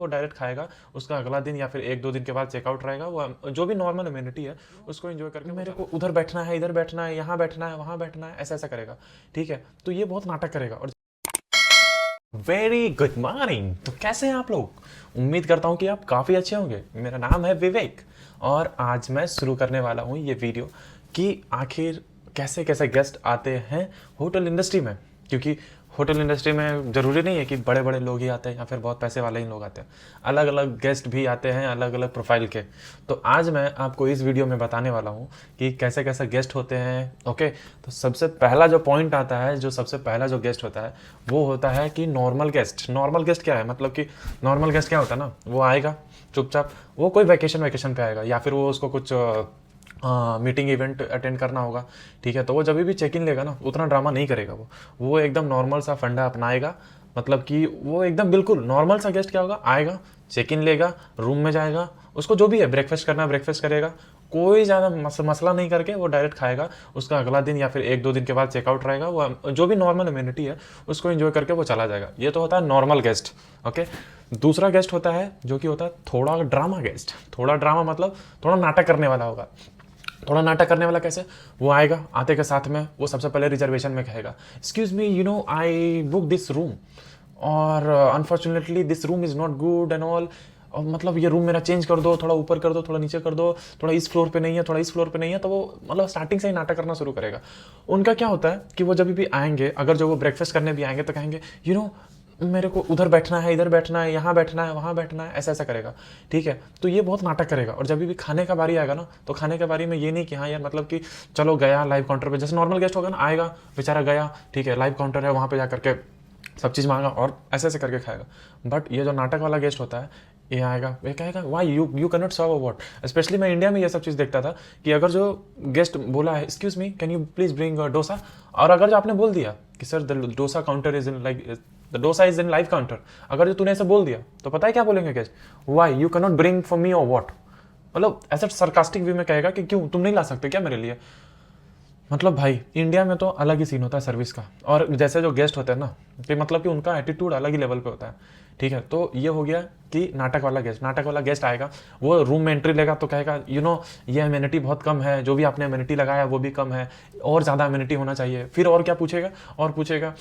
वो डायरेक्ट खाएगा, उसका अगला दिन या फिर 1-2 दिन के बाद चेकआउट रहेगा, वो जो भी नॉर्मल इम्यूनिटी है उसको एंजॉय करके मेरे को उधर बैठना है, इधर बैठना है, यहाँ बैठना है, वहाँ बैठना है, ऐसा ऐसा करेगा। ठीक है, तो ये बहुत नाटक करेगा। और वेरी गुड मॉर्निंग, तो कैसे हैं आप लोग? उम्मीद करता हूँ कि आप काफ़ी अच्छे होंगे। मेरा नाम है विवेक और आज मैं शुरू करने वाला हूँ ये वीडियो कि आखिर कैसे कैसे गेस्ट आते हैं होटल इंडस्ट्री में। क्योंकि होटल इंडस्ट्री में ज़रूरी नहीं है कि बड़े बड़े लोग ही आते हैं या फिर बहुत पैसे वाले ही लोग आते हैं, अलग अलग गेस्ट भी आते हैं अलग अलग प्रोफाइल के। तो आज मैं आपको इस वीडियो में बताने वाला हूँ कि कैसे कैसे गेस्ट होते हैं। ओके, तो सबसे पहला जो पॉइंट आता है, जो सबसे पहला जो गेस्ट होता है वो होता है कि नॉर्मल गेस्ट। नॉर्मल गेस्ट क्या है, मतलब कि नॉर्मल गेस्ट क्या होता है ना, वो आएगा चुपचाप, वो कोई वैकेशन पे आएगा या फिर वो उसको कुछ मीटिंग इवेंट अटेंड करना होगा। ठीक है, तो वो जब भी चेक इन लेगा ना, उतना ड्रामा नहीं करेगा। वो एकदम नॉर्मल सा फंडा अपनाएगा। मतलब कि वो एकदम बिल्कुल नॉर्मल सा गेस्ट क्या होगा, आएगा, चेक इन लेगा, रूम में जाएगा, उसको जो भी है ब्रेकफास्ट करना है ब्रेकफास्ट करेगा, कोई ज़्यादा मसला नहीं करके वो डायरेक्ट खाएगा। उसका अगला दिन या फिर 1-2 दिन के बाद चेकआउट रहेगा, वो जो भी नॉर्मल इम्यूनिटी है उसको एंजॉय करके वो चला जाएगा। ये तो होता है नॉर्मल गेस्ट। ओके, दूसरा गेस्ट होता है जो कि होता है थोड़ा ड्रामा गेस्ट। थोड़ा ड्रामा मतलब थोड़ा नाटक करने वाला होगा। थोड़ा नाटक करने वाला कैसे, वो आएगा, आते के साथ में वो सबसे पहले रिजर्वेशन में कहेगा, excuse me, you know I book this room और unfortunately this room is not good and all. और मतलब ये रूम मेरा चेंज कर दो, थोड़ा ऊपर कर दो, थोड़ा नीचे कर दो, थोड़ा इस फ्लोर पे नहीं है, थोड़ा इस फ्लोर पे नहीं है। तो वो मतलब स्टार्टिंग से ही नाटक करना शुरू करेगा। उनका क्या होता है कि वो जब भी आएंगे, अगर जो वो ब्रेकफास्ट करने भी आएंगे तो कहेंगे, यू नो मेरे को उधर बैठना है, इधर बैठना है, यहाँ बैठना है, वहाँ बैठना है, ऐसा ऐसा करेगा। ठीक है, तो ये बहुत नाटक करेगा। और जब भी खाने का बारी आएगा ना, तो खाने के बारी में ये नहीं कि हाँ यार मतलब कि चलो गया लाइव काउंटर पे, जैसे नॉर्मल गेस्ट होगा ना, आएगा बेचारा गया, ठीक है लाइव काउंटर है, वहाँ पे जा करके सब चीज़ मांगा और ऐसे ऐसे करके खाएगा। बट ये जो नाटक वाला गेस्ट होता है, ये आएगा, ये कहेगा why you can not serve a what. Specially मैं इंडिया में ये सब चीज़ देखता था कि अगर जो गेस्ट बोला है excuse me can you please bring dosa, और अगर जो आपने बोल दिया कि sir the dosa counter is in like the dosa is in live counter, अगर जो तूने ऐसे बोल दिया तो पता है क्या बोलेंगे guest, Y you can not bring for me और व्हाट। मतलब ऐसा सरकास्टिक वे में कहेगा कि क्यों तुम नहीं ला सकते क्या मेरे लिए। मतलब भाई इंडिया में तो अलग ही सीन होता है सर्विस का। और जैसे जो गेस्ट होते हैं ना, कि मतलब कि उनका एटीट्यूड अलग ही लेवल पे होता है। ठीक है, तो ये हो गया कि नाटक वाला गेस्ट। नाटक वाला गेस्ट आएगा, वो रूम में एंट्री लेगा तो कहेगा यू नो ये अम्यूनिटी बहुत कम है, जो भी आपने अम्यूनिटी लगाया वो भी कम है, और ज़्यादा अम्यूनिटी होना चाहिए। फिर और क्या पूछेगा, और पूछेगा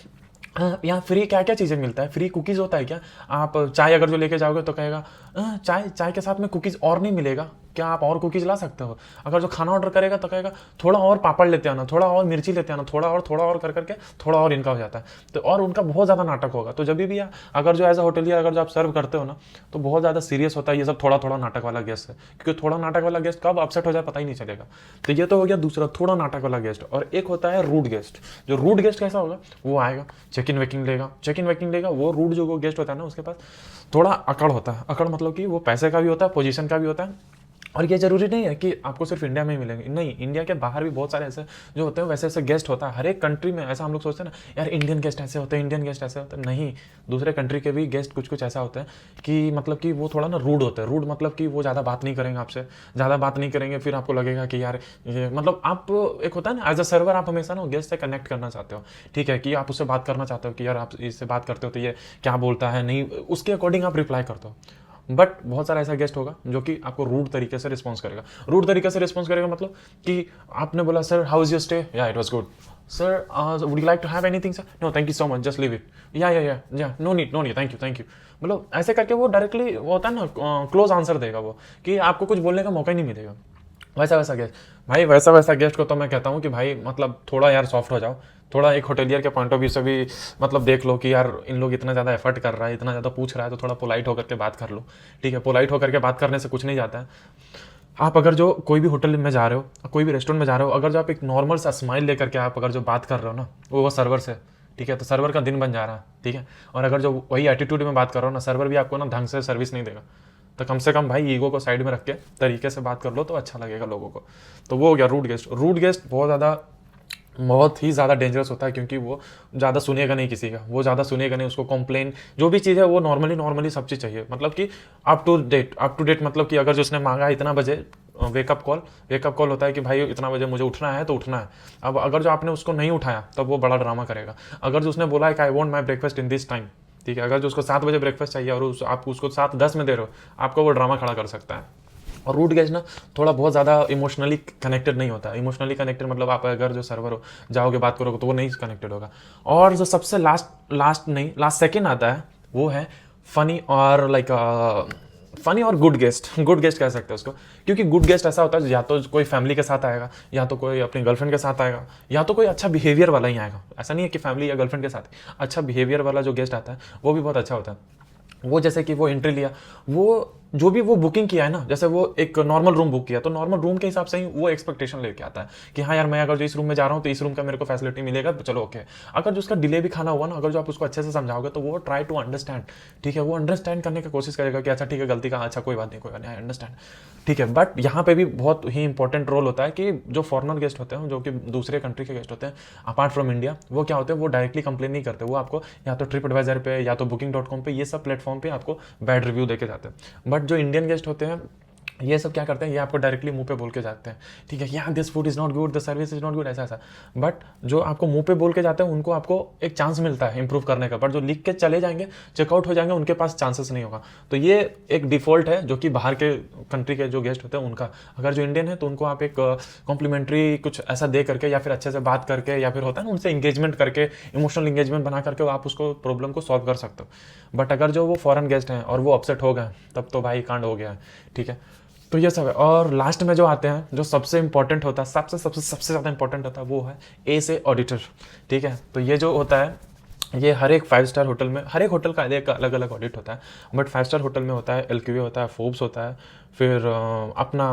यहाँ फ्री क्या क्या चीज़ें मिलता है, फ्री कुकीज़ होता है क्या, आप चाय अगर जो लेके जाओगे तो कहेगा चाय चाय के साथ में कुकीज़ और नहीं मिलेगा क्या, आप और कुकीज़ ला सकते हो। अगर जो खाना ऑर्डर करेगा तो कहेगा थोड़ा और पापड़ लेते आना, थोड़ा और मिर्ची लेते आना, थोड़ा और कर करके थोड़ा और इनका हो जाता है। तो और उनका बहुत ज़्यादा नाटक होगा। तो जब भी अगर जो एज अ होटलियर अगर जो आप सर्व करते हो ना, तो बहुत ज़्यादा सीरियस होता है ये सब थोड़ा थोड़ा नाटक वाला गेस्ट है। क्योंकि थोड़ा नाटक वाला गेस्ट कब अपसेट हो जाए पता ही नहीं चलेगा। तो ये तो हो गया दूसरा थोड़ा नाटक वाला गेस्ट। और एक होता है रूड गेस्ट। जो रूड गेस्ट कैसा होगा, वो आएगा, चेक इन वेकिंग लेगा। वो रूड जो वो गेस्ट होता है ना, उसके पास थोड़ा अकड़ होता है। अकड़ मतलब कि वो पैसे का भी होता है, पोजीशन का भी होता है। और ये जरूरी नहीं है कि आपको सिर्फ इंडिया में ही मिलेंगे, नहीं, इंडिया के बाहर भी बहुत सारे ऐसे जो होते हैं वैसे ऐसे गेस्ट होता है। हर एक कंट्री में ऐसा हम लोग सोचते हैं ना, यार इंडियन गेस्ट ऐसे होते हैं, इंडियन गेस्ट ऐसे होते हैं। नहीं, दूसरे कंट्री के भी गेस्ट कुछ कुछ ऐसा होते हैं कि मतलब कि वो थोड़ा ना रूड होते हैं। रूड मतलब कि वो ज़्यादा बात नहीं करेंगे आपसे, ज़्यादा बात नहीं करेंगे, फिर आपको लगेगा कि यार ये मतलब आप एक होता है ना एज अ सर्वर, आप हमेशा ना गेस्ट से कनेक्ट करना चाहते हो। ठीक है, कि आप उससे बात करना चाहते हो कि यार आप इससे बात करते हो तो ये क्या बोलता है, नहीं उसके अकॉर्डिंग आप रिप्लाई करते हो। बट बहुत सारा ऐसा गेस्ट होगा जो कि आपको रूड तरीके से रिस्पॉन्स करेगा। रूड तरीके से रिस्पॉन्स करेगा मतलब कि आपने बोला sir how is your stay, या it was good sir, would you like to have anything sir, no thank you so much just leave it, या नो नीड थैंक यू। मतलब ऐसे करके वो डायरेक्टली वो होता है ना क्लोज आंसर देगा वो, कि आपको कुछ बोलने का मौका ही नहीं मिलेगा। वैसा गेस्ट भाई, वैसा गेस्ट को तो मैं कहता हूँ कि भाई मतलब थोड़ा यार सॉफ्ट हो जाओ। थोड़ा एक होटेलियर के पॉइंट ऑफ व्यू से भी मतलब देख लो कि यार इन लोग इतना ज़्यादा एफर्ट कर रहा है, इतना ज़्यादा पूछ रहा है, तो थोड़ा पोलाइट होकर के बात कर लो। ठीक है, पोलाइट होकर के बात करने से कुछ नहीं जाता है। आप अगर जो कोई भी होटल में जा रहे हो, कोई भी रेस्टोरेंट में जा रहे हो, अगर जो आप एक नॉर्मल सा स्माइल लेकर के आप अगर जो बात कर रहे हो ना, वो सर्वर से, ठीक है, तो सर्वर का दिन बन जा रहा है। ठीक है, और अगर जो वही एटीट्यूड में बात कर रहे हो ना, सर्वर भी आपको ना ढंग से सर्विस नहीं देगा। तो कम से कम भाई ईगो को साइड में रख के तरीके से बात कर लो तो अच्छा लगेगा लोगों को। तो वो हो गया रूड गेस्ट। रूड गेस्ट बहुत ही ज़्यादा डेंजरस होता है, क्योंकि वो ज़्यादा सुनेगा नहीं किसी का, वो ज़्यादा सुनेगा नहीं, उसको कंप्लेन जो भी चीज़ है वो नॉर्मली सब चीज़ चाहिए। मतलब कि अप टू डेट मतलब कि अगर जो उसने मांगा इतना बजे वेकअप कॉल होता है कि भाई इतना बजे मुझे उठना है तो उठना है। अब अगर जो आपने उसको नहीं उठाया तब वो बड़ा ड्रामा करेगा। अगर जो उसने बोला है कि I want my breakfast in this time, ठीक है। अगर जो उसको 7 बजे ब्रेकफास्ट चाहिए और आप उसको 7:10 में दे रहे हो, आपको वो ड्रामा खड़ा कर सकता है। और रूड गेस्ट ना थोड़ा बहुत ज़्यादा इमोशनली कनेक्टेड नहीं होता। इमोशनली कनेक्टेड मतलब आप अगर जो सर्वर हो जाओगे बात करोगे तो वो नहीं कनेक्टेड होगा। और जो सबसे लास्ट सेकेंड आता है वो है फनी और लाइक फनी और गुड गेस्ट कह सकते हैं उसको। क्योंकि गुड गेस्ट ऐसा होता है या तो कोई फैमिली के साथ आएगा, या तो कोई अपनी गर्लफ्रेंड के साथ आएगा, या तो कोई अच्छा बिहेवियर वाला ही आएगा। ऐसा नहीं है कि फैमिली या गर्लफ्रेंड के साथ, अच्छा बिहेवियर वाला जो गेस्ट आता है वो भी बहुत अच्छा होता है। वो जैसे कि वो एंट्री लिया, वो जो भी वो बुकिंग किया है ना, जैसे वो एक नॉर्मल रूम बुक किया तो नॉर्मल रूम के हिसाब से ही वो एक्सपेक्टेशन लेके आता है कि हाँ यार मैं अगर जो इस रूम में जा रहा हूँ तो इस रूम का मेरे को फैसिलिटी मिलेगा, तो चलो ओके। अगर जो उसका डिले भी खाना हुआ ना, अगर जो आप उसको अच्छे से समझाओगे तो वो ट्राई टू अंडरस्टैंड, ठीक है, वो अंडरस्टैंड करने की कोशिश करेगा कि अच्छा ठीक है गलती का, अच्छा कोई बात नहीं आई अंडरस्टैंड, ठीक है। बट यहाँ पे भी बहुत ही इंपॉर्टेंट रोल होता है कि जो फॉरेनर गेस्ट होते हैं, जो कि दूसरे कंट्री के गेस्ट होते हैं अपार्ट फ्रॉम इंडिया, वो क्या होते हैं, वो डायरेक्टली कंप्लेन नहीं करते। वो आपको या तो ट्रिप एडवाइजर पे या तो booking.com पे, ये सब प्लेटफॉर्म पे आपको बैड रिव्यू देके जाते हैं। बट जो इंडियन गेस्ट होते हैं ये सब क्या करते हैं, ये आपको डायरेक्टली मुंह पे बोल के जाते हैं, ठीक है, यार this food is not good, the service is not good, ऐसा। बट जो आपको मुंह पे बोल के जाते हैं उनको आपको एक चांस मिलता है इंप्रूव करने का। बट जो लिख के चले जाएंगे, चेकआउट हो जाएंगे, उनके पास चांसेस नहीं होगा। तो ये एक डिफॉल्ट है जो कि बाहर के कंट्री के जो गेस्ट होते हैं उनका। अगर जो इंडियन है तो उनको आप एक कॉम्प्लीमेंट्री कुछ ऐसा दे करके या फिर अच्छे से बात करके या फिर होता है ना उनसे इंगेजमेंट करके, इमोशनल इंगेजमेंट बना करके आप उसको प्रॉब्लम को सॉल्व कर सकते हो। बट अगर जो वो फॉरेन गेस्ट हैं और वो अपसेट हो गए तब तो भाई कांड हो गया है, ठीक है। तो ये सब है। और लास्ट में जो आते हैं, जो सबसे इंपॉर्टेंट होता है, सबसे ज़्यादा इंपॉर्टेंट होता है, वो है ए से ऑडिटर, ठीक है। तो ये जो होता है, ये हर एक 5 स्टार होटल में, हर एक होटल का एक अलग अलग ऑडिट होता है। बट 5 स्टार होटल में होता है LQA होता है, फोर्ब्स होता है, फिर अपना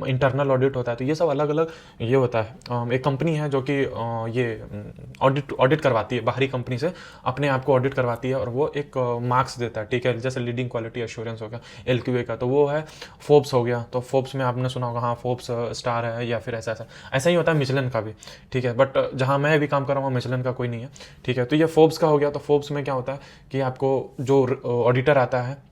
इंटरनल ऑडिट होता है। तो ये सब अलग अलग ये होता है। एक कंपनी है जो कि ये ऑडिट करवाती है बाहरी कंपनी से, अपने आप को ऑडिट करवाती है और वो एक मार्क्स देता है, ठीक है। जैसे लीडिंग क्वालिटी एश्योरेंस हो गया LQA का, तो वो है फोर्ब्स हो गया। तो फोर्ब्स में आपने सुना होगा, हाँ फोर्ब्स स्टार है या फिर ऐसा ही होता है मिशेलिन का भी, ठीक है। बट जहाँ मैं भी काम कर रहा हूँ मिशेलिन का कोई नहीं है, ठीक है। तो ये फोर्ब्स का हो गया। तो फोर्ब्स में क्या होता है कि आपको जो ऑडिटर आता है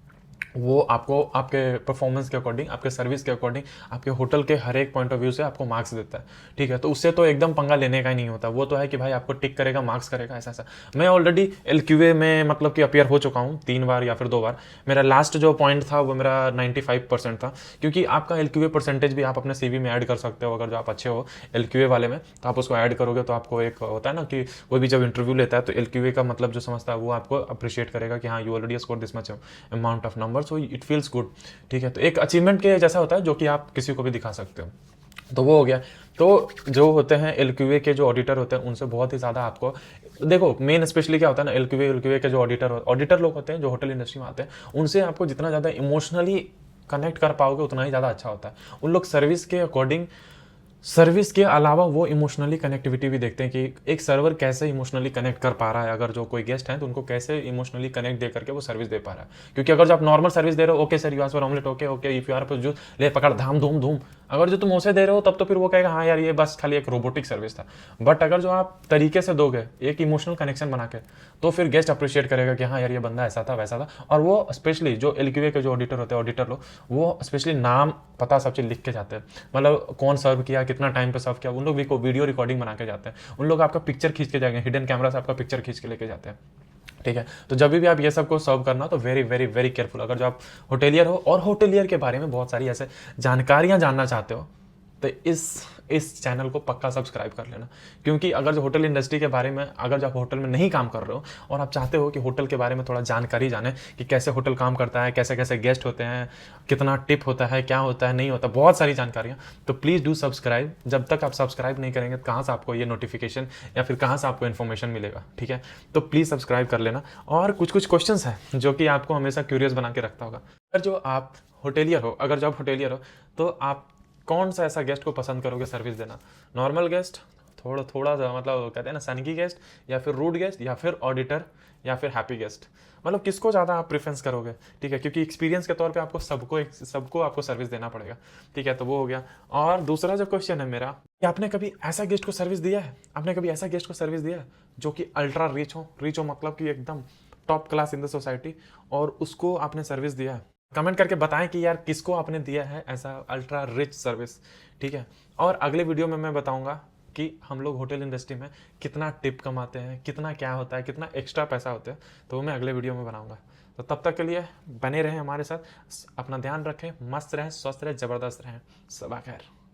वो आपको आपके परफॉर्मेंस के अकॉर्डिंग, आपके सर्विस के अकॉर्डिंग, आपके होटल के हर एक पॉइंट ऑफ व्यू से आपको मार्क्स देता है, ठीक है। तो उससे तो एकदम पंगा लेने का ही नहीं होता। वो तो है कि भाई आपको टिक करेगा, मार्क्स करेगा, ऐसा। मैं ऑलरेडी LQA में मतलब कि अपीयर हो चुका हूँ 3 बार या फिर 2 बार। मेरा लास्ट जो पॉइंट था वो मेरा 95% था। क्योंकि आपका LQA परसेंटेज भी आप अपने CV में ऐड कर सकते हो। अगर जो आप अच्छे हो LQA वाले में तो आप उसको ऐड करोगे तो आपको एक होता है ना कि कोई भी जब इंटरव्यू लेता है तो LQA का मतलब जो समझता है वो आपको अप्रिशिएट करेगा कि हाँ you already score this much amount of number, so it feels good, ठीक है। तो एक अचीवमेंट के जैसा होता है जो कि आप किसी को भी दिखा सकते हो। तो वो हो गया। तो जो होते हैं LQA के जो ऑडिटर होते हैं उनसे बहुत ही ज़्यादा आपको देखो, मेन स्पेशली क्या होता है ना, LQA के जो ऑडिटर लोग होते हैं जो होटल इंडस्ट्री में आते हैं, उनसे आपको जितना ज़्यादा इमोशनली कनेक्ट कर पाओगे उतना ही ज़्यादा अच्छा होता है। उन लोग सर्विस के अकॉर्डिंग, सर्विस के अलावा वो इमोशनली कनेक्टिविटी भी देखते हैं कि एक सर्वर कैसे इमोशनली कनेक्ट कर पा रहा है। अगर जो कोई गेस्ट है तो उनको कैसे इमोशनली कनेक्ट दे करके वो सर्विस दे पा रहा है। क्योंकि अगर जो आप नॉर्मल सर्विस दे रहे हो, okay sir you ask for omelette, okay if you are जो ले पकड़ धाम धूम धूम, अगर जो तुम उसे दे रहे हो तब तो फिर वो कहेगा हाँ यार ये बस खाली एक रोबोटिक सर्विस था। बट अगर जो आप तरीके से दोगे एक इमोशनल कनेक्शन बना के, तो फिर गेस्ट अप्रिशिएट करेगा कि हाँ यार ये बंदा ऐसा था वैसा था। और वो स्पेशली जो LQA के जो ऑडिटर होते हैं, ऑडिटर लोग, वो स्पेशली नाम पता सब चीज़ लिख के जाते हैं। मतलब कौन सर्व किया, कितना टाइम पे सर्व किया, उन लोग भी को वीडियो रिकॉर्डिंग बना के जाते हैं। उन लोग आपका पिक्चर खींच के जाएंगे, हिडन कैमरा से आपका पिक्चर खींच के लेके जाते हैं, ठीक है। तो जब भी आप ये सब को सर्व करना तो वेरी वेरी वेरी केयरफुल। अगर जो आप होटेलियर हो और होटेलियर के बारे में बहुत सारी ऐसे जानकारियां जानना चाहते हो तो इस चैनल को पक्का सब्सक्राइब कर लेना। क्योंकि अगर जो होटल इंडस्ट्री के बारे में, अगर जो आप होटल में नहीं काम कर रहे हो और आप चाहते हो कि होटल के बारे में थोड़ा जानकारी जाने कि कैसे होटल काम करता है, कैसे कैसे गेस्ट होते हैं, कितना टिप होता है, क्या होता है, नहीं होता, बहुत सारी जानकारियाँ, तो प्लीज़ डू सब्सक्राइब। जब तक आप सब्सक्राइब नहीं करेंगे तो कहाँ से आपको ये नोटिफिकेशन या फिर कहाँ से आपको इन्फॉर्मेशन मिलेगा, ठीक है। तो प्लीज़ सब्सक्राइब कर लेना। और कुछ क्वेश्चन हैं जो कि आपको हमेशा क्यूरियस बना के रखता होगा। अगर जो आप होटेलियर हो, तो आप कौन सा ऐसा गेस्ट को पसंद करोगे सर्विस देना? नॉर्मल गेस्ट, थोड़ा सा मतलब कहते हैं ना सनकी गेस्ट, या फिर रूड गेस्ट, या फिर ऑडिटर, या फिर हैप्पी गेस्ट? मतलब किसको ज़्यादा आप प्रेफरेंस करोगे, ठीक है। क्योंकि एक्सपीरियंस के तौर पे आपको सबको आपको सर्विस देना पड़ेगा, ठीक है। तो वो हो गया। और दूसरा जो क्वेश्चन है मेरा कि आपने कभी ऐसा गेस्ट को सर्विस दिया है, आपने कभी ऐसा गेस्ट को सर्विस दिया है जो कि अल्ट्रा रिच हो मतलब कि एकदम top class in the society, और उसको आपने सर्विस दिया है? कमेंट करके बताएं कि यार किसको आपने दिया है ऐसा अल्ट्रा रिच सर्विस, ठीक है। और अगले वीडियो में मैं बताऊंगा कि हम लोग होटल इंडस्ट्री में कितना टिप कमाते हैं, कितना क्या होता है, कितना एक्स्ट्रा पैसा होता है, तो वो मैं अगले वीडियो में बनाऊंगा। तो तब तक के लिए बने रहें हमारे साथ, अपना ध्यान रखें, मस्त रहें, स्वस्थ रहें, ज़बरदस्त रहें। सबा खैर।